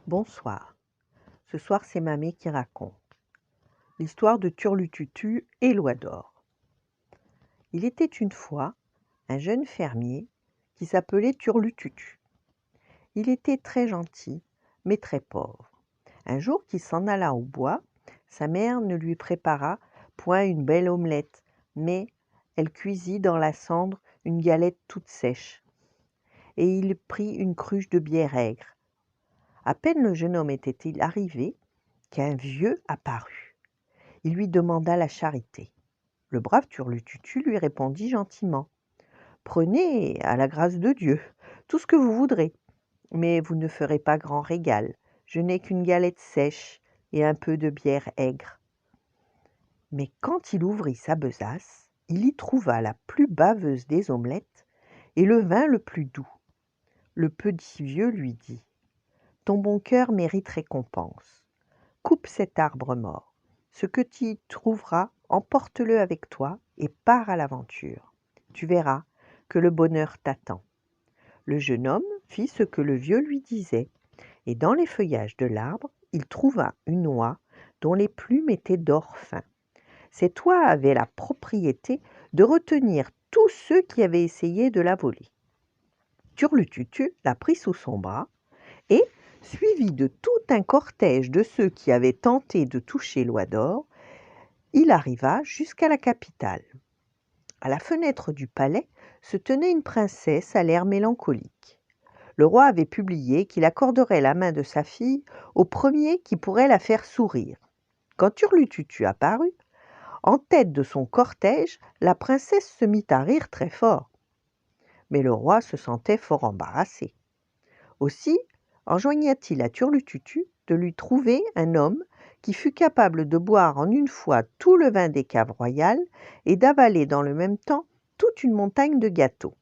Bonsoir. Ce soir, c'est Mamé qui raconte l'histoire de Turlututu et l'oie d'or. Il était une fois un jeune fermier qui s'appelait Turlututu. Il était très gentil, mais très pauvre. Un jour qu'il s'en alla au bois, sa mère ne lui prépara point une belle omelette, mais elle cuisit dans la cendre une galette toute sèche. Et il prit une cruche de bière aigre. À peine le jeune homme était-il arrivé qu'un vieux apparut. Il lui demanda la charité. Le brave Turlututu lui répondit gentiment : « Prenez, à la grâce de Dieu, tout ce que vous voudrez, mais vous ne ferez pas grand régal. Je n'ai qu'une galette sèche et un peu de bière aigre. » Mais quand il ouvrit sa besace, il y trouva la plus baveuse des omelettes et le vin le plus doux. Le petit vieux lui dit : « Ton bon cœur mérite récompense. Coupe cet arbre mort. Ce que tu y trouveras, emporte-le avec toi et pars à l'aventure. Tu verras que le bonheur t'attend. » Le jeune homme fit ce que le vieux lui disait, et dans les feuillages de l'arbre, il trouva une oie dont les plumes étaient d'or fin. Cette oie avait la propriété de retenir tous ceux qui avaient essayé de la voler. Turlututu la prit sous son bras et, suivi de tout un cortège de ceux qui avaient tenté de toucher l'oie d'or, il arriva jusqu'à la capitale. À la fenêtre du palais se tenait une princesse à l'air mélancolique. Le roi avait publié qu'il accorderait la main de sa fille au premier qui pourrait la faire sourire. Quand Turlututu apparut, en tête de son cortège, la princesse se mit à rire très fort. Mais le roi se sentait fort embarrassé. Aussi enjoigna-t-il à Turlututu de lui trouver un homme qui fût capable de boire en une fois tout le vin des caves royales et d'avaler dans le même temps toute une montagne de gâteaux.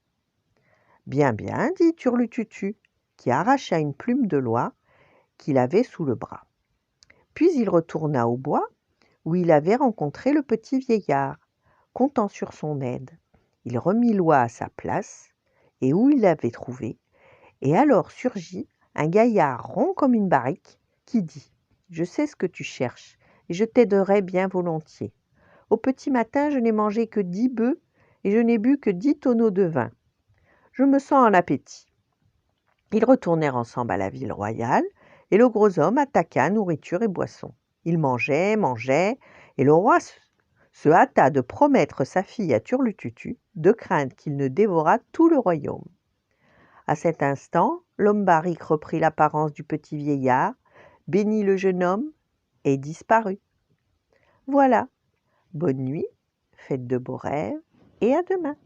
« Bien, bien, dit Turlututu, qui arracha une plume de l'oie qu'il avait sous le bras. Puis il retourna au bois où il avait rencontré le petit vieillard. Comptant sur son aide, il remit l'oie à sa place et où il l'avait trouvée, et alors surgit un gaillard rond comme une barrique qui dit : « Je sais ce que tu cherches et je t'aiderai bien volontiers. Au petit matin, je n'ai mangé que 10 bœufs et je n'ai bu que 10 tonneaux de vin. Je me sens en appétit. » Ils retournèrent ensemble à la ville royale et le gros homme attaqua nourriture et boisson. Il mangeait, et le roi se hâta de promettre sa fille à Turlututu, de crainte qu'il ne dévorât tout le royaume. À cet instant, l'homme barrique reprit l'apparence du petit vieillard, bénit le jeune homme et disparut. Voilà, bonne nuit, faites de beaux rêves et à demain.